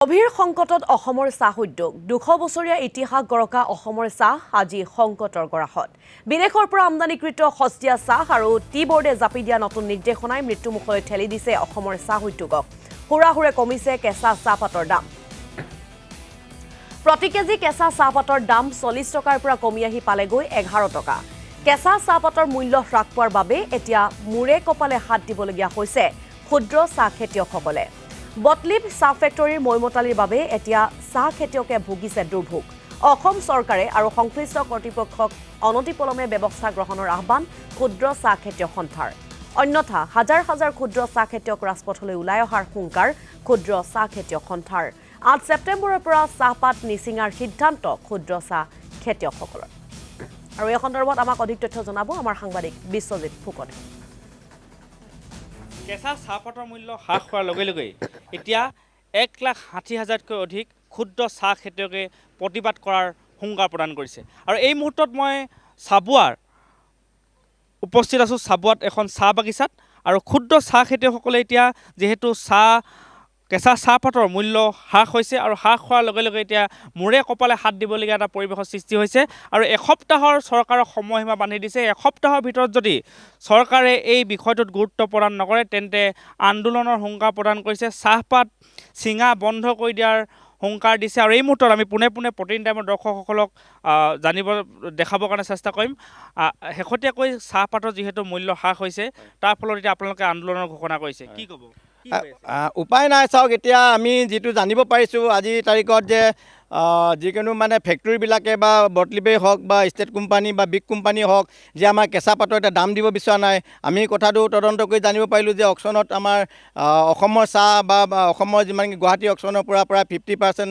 গভীৰ সংকটত অসমৰ চাহ উদ্যোগ 200 বছৰীয়া ইতিহাস গৰকা অসমৰ চাহ আজি সংকটৰ গৰাহত বিদেশৰ পৰা আমদানিকৃত সস্তীয়া চাহ আৰু টি বোৰ্ডে জাপি দিয়া নতুন নিৰ্দেশনাই মৃত্যুমুখলৈ ঠেলি দিছে অসমৰ চাহ উদ্যোগক হুৰাহুৰে কমিছে কেঁচা চাহপাতৰ দাম প্ৰতি কেজি কেঁচা চাহপাতৰ দাম 40 টকাৰ পৰা কমি আহি পালেগৈ 11 টকা কেঁচা চাহপাতৰ মূল্য হ্ৰাস পোৱাৰ বাবে এতিয়া মুৰে কপালে হাত দিবলগীয়া হৈছে ক্ষুদ্ৰ চাহ খেতিয়কসকলে বটলিপ চাহ ফেক্টৰীৰ মৈমতালিৰ বাবে এতিয়া চাহ খেতিয়কে ভুগিছে দুৰ্ভোগ অসম চৰকাৰে আৰু সংশ্লিষ্ট কৰ্তৃপক্ষক অনতিপলমে ব্যৱস্থা গ্ৰহণৰ আহ্বান ক্ষুদ্ৰ চাহ খেতিয়ক সন্থাৰ অন্যথা হাজাৰ হাজাৰ ক্ষুদ্ৰ চাহ খেতিয়ক ৰাজপথলৈ ওলাই অহাৰ হুংকাৰ ক্ষুদ্ৰ চাহ খেতিয়ক সন্থাৰ 8 ছেপ্টেম্বৰৰ পৰা চাহপাত নিচিঙাৰ সিদ্ধান্ত ক্ষুদ্ৰ চাহ খেতিয়কসকলৰ আৰু এই সন্দৰ্ভত আমাক অধিক তথ্য জনাব আমাৰ সাংবাদিক বিশ্বজিৎ ফুকনে কেঁচা চাহপাতৰ মূল্য হ্ৰাস হোৱাৰ লগে লগে এতিয়া 1,60,000তকৈ অধিক ক্ষুদ্ৰ চাহ খেতিয়কে প্ৰতিবাদ কৰাৰ হুংকাৰ প্ৰদান কৰিছে আৰু এই মুহূৰ্তত মই চাবুৱাৰ উপস্থিত আছোঁ চাবুৱাত এখন চাহ বাগিচাত আৰু ক্ষুদ্ৰ চাহ খেতিয়কসকলে এতিয়া যিহেতু কেঁচা চাহপাতৰ মূল্য হ্ৰাস হৈছে আৰু হ্ৰাস হোৱাৰ লগে লগে এতিয়া মূৰে কপালে হাত দিবলগীয়া এটা পৰিৱেশৰ সৃষ্টি হৈছে আৰু এসপ্তাহৰ চৰকাৰৰ সময়সীমা বান্ধি দিছে এসপ্তাহৰ ভিতৰত যদি চৰকাৰে এই বিষয়টোত গুৰুত্ব প্ৰদান নকৰে তেন্তে আন্দোলনৰ হুংকাৰ প্ৰদান কৰিছে চাহপাত চিঙা বন্ধ কৰি দিয়াৰ হুংকাৰ দিছে আৰু এই মুহূৰ্তত আমি পোনে পোনে প্ৰতিদিন টাইমৰ দৰ্শকসকলক দেখাবৰ কাৰণে চেষ্টা কৰিম শেহতীয়াকৈ চাহপাতৰ যিহেতু মূল্য হ্ৰাস হৈছে তাৰ ফলত এতিয়া আপোনালোকে আন্দোলনৰ ঘোষণা কৰিছে কি ক'ব উপায় নাই চাওক এতিয়া আমি যিটো জানিব পাৰিছোঁ আজিৰ তাৰিখত যে যিকোনো মানে ফেক্টৰীবিলাকে বা বটলিপেই হওক বা ষ্টেট কোম্পানী বা বিগ কোম্পানী হওক যে আমাৰ কেঁচা পাতৰ এটা দাম দিব বিচৰা নাই আমি কথাটো তদন্ত কৰি জানিব পাৰিলোঁ যে অকশ্যনত আমাৰ অসমৰ চাহ বা অসমৰ যিমান গুৱাহাটী অকশ্যনৰ পৰা প্ৰায় 50%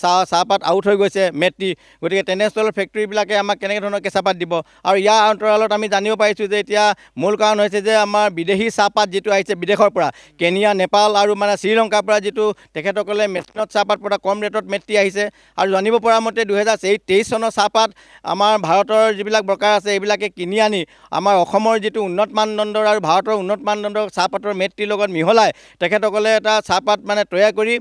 চাহপাত আউট হৈ গৈছে মেট্ৰি গতিকে তেনেস্থলৰ ফেক্টৰীবিলাকে আমাক কেনেকৈ ধৰণৰ কেঁচাপাত দিব আৰু ইয়াৰ অন্তৰালত আমি জানিব পাৰিছোঁ যে এতিয়া মূল কাৰণ হৈছে যে আমাৰ বিদেশী চাহপাত যিটো আহিছে বিদেশৰ পৰা কেনিয়া নেপাল আৰু মানে শ্ৰীলংকাৰ পৰা যিটো তেখেতসকলে মেচিনত চাহপাত পৰা কম ৰেটত মেট্ৰি আহিছে আৰু জানিব পৰা মতে 2023 চনৰ চাহপাত আমাৰ ভাৰতৰ যিবিলাক ব্ৰকাৰ আছে এইবিলাকে কিনি আনি আমাৰ অসমৰ যিটো উন্নত মানদণ্ডৰ আৰু ভাৰতৰ উন্নত মানদণ্ডৰ চাহপাতৰ মেট্ৰিৰ লগত মিহলাই তেখেতসকলে এটা চাহপাত মানে তৈয়াৰ কৰি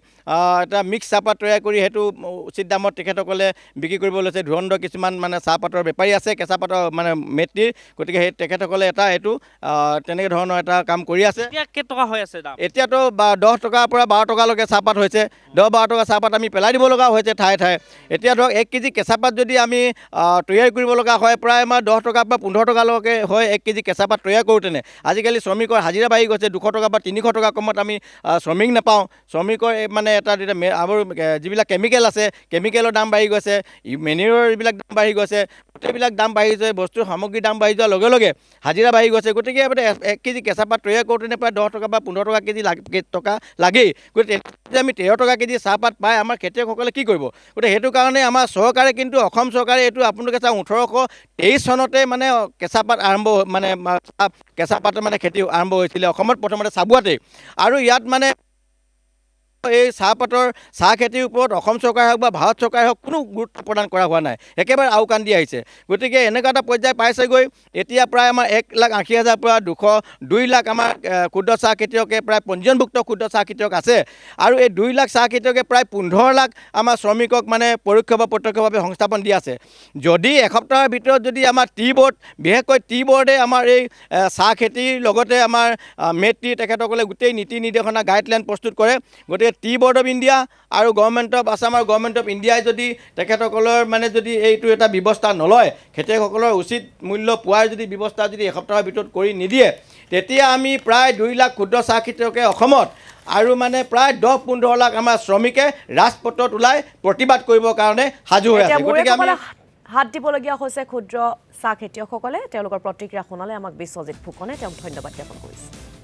এটা মিক্স চাহপাত তৈয়াৰ কৰি সেইটো উচিত দামত তেখেতসকলে বিক্ৰী কৰিব লৈছে ধুৰন্ধৰ কিছুমান মানে চাহপাতৰ বেপাৰী আছে কেঁচাপাতৰ মানে মেট্ৰিৰ গতিকে সেই তেখেতসকলে এইটো তেনেকৈ ধৰণৰ এটা কাম কৰি আছে কেইটকা হৈ আছে দাম এতিয়াতো 10 টকাৰ পৰা 12 টকালৈকে চাহপাত হৈছে 10-12 টকা চাহপাত আমি পেলাই দিব লগা হৈছে ঠায়ে ঠায়ে এতিয়া ধৰক 1 কেজি কেঁচাপাত যদি আমি তৈয়াৰ কৰিব লগা হয় প্ৰায় আমাৰ 10 টকাৰ পৰা 15 টকালৈকে হয় 1 কেজি কেঁচাপাত তৈয়াৰ কৰোঁতেনে আজিকালি শ্ৰমিকৰ হাজিৰা বাঢ়ি গৈছে 200 টকা বা 300 টকা কমত আমি শ্ৰমিক নাপাওঁ শ্ৰমিকৰ মানে এটা আমাৰ যিবিলাক কেমিকেল আছে কেমিকেলৰ দাম বাঢ়ি গৈছে মেনিয়ৰৰ যিবিলাক দাম বাঢ়ি গৈছে গোটেইবিলাক দাম বাঢ়ি গৈছে বস্তুৰ সামগ্ৰীৰ দাম বাঢ়ি যোৱাৰ লগে লগে হাজিৰা বাঢ়ি গৈছে গতিকে 1 কেজি কেঁচাপাত তৈয়াৰ কৰোঁতেনে প্ৰায় 10 টকা বা 15 টকা কেজি লাগেই গতিকে আমি 13 টকা কেজি চাহপাত পাই আমাৰ খেতিয়কসকলে কি কৰিব গতিকে সেইটো কাৰণে আমাৰ চৰকাৰে কিন্তু অসম চৰকাৰে এইটো আপোনালোকে চাওক 1823 চনতে মানে কেঁচাপাত আৰম্ভ মানে কেঁচাপাতৰ মানে খেতি আৰম্ভ হৈছিলে অসমত প্ৰথমতে চাবুৱাতে আৰু ইয়াত মানে এই চাহপাতৰ চাহ খেতিৰ ওপৰত অসম চৰকাৰে হওক বা ভাৰত চৰকাৰে হওক কোনো গুৰুত্ব প্ৰদান কৰা হোৱা নাই একেবাৰে আওকাণ দি আহিছে গতিকে এনেকুৱা এটা পৰ্যায় পাইছেগৈ এতিয়া প্ৰায় আমাৰ 1,80,000 পৰা 2 লাখ আমাৰ ক্ষুদ্ৰ চাহ খেতিয়কে প্ৰায় পঞ্জীয়নভুক্ত ক্ষুদ্ৰ চাহ খেতিয়ক আছে আৰু এই 2 লাখ চাহ খেতিয়কে প্ৰায় 15 লাখ আমাৰ শ্ৰমিকক মানে পৰোক্ষ বা প্ৰত্যক্ষভাৱে সংস্থাপন দি আছে যদি এসপ্তাহৰ ভিতৰত যদি আমাৰ টি বোৰ্ড বিশেষকৈ টি বোৰ্ডে আমাৰ এই চাহ খেতিৰ লগতে আমাৰ মেট্ৰি তেখেতসকলে গোটেই নীতি নিৰ্দেশনা গাইডলাইন প্ৰস্তুত কৰে গতিকে টি বোৰ্ড অফ ইণ্ডিয়া আৰু গভৰ্ণমেণ্ট অফ আছাম আৰু গভৰ্ণমেণ্ট অফ ইণ্ডিয়াই যদি তেখেতসকলৰ মানে যদি এইটো এটা ব্যৱস্থা নলয় খেতিয়কসকলৰ উচিত মূল্য পোৱাৰ যদি ব্যৱস্থা যদি এসপ্তাহৰ ভিতৰত কৰি নিদিয়ে তেতিয়া আমি প্ৰায় 2 লাখ ক্ষুদ্ৰ চাহ খেতিয়কে অসমত আৰু মানে প্ৰায় 10-15 লাখ আমাৰ শ্ৰমিকে ৰাজপথত ওলাই প্ৰতিবাদ কৰিবৰ কাৰণে সাজু হৈ আছে গতিকে আমি হাত দিবলগীয়া হৈছে ক্ষুদ্ৰ চাহ খেতিয়কসকলে তেওঁলোকৰ প্ৰতিক্ৰিয়া শুনালে আমাক বিশ্বজিৎ ফুকনে তেওঁক ধন্যবাদ জ্ঞাপন কৰিছে।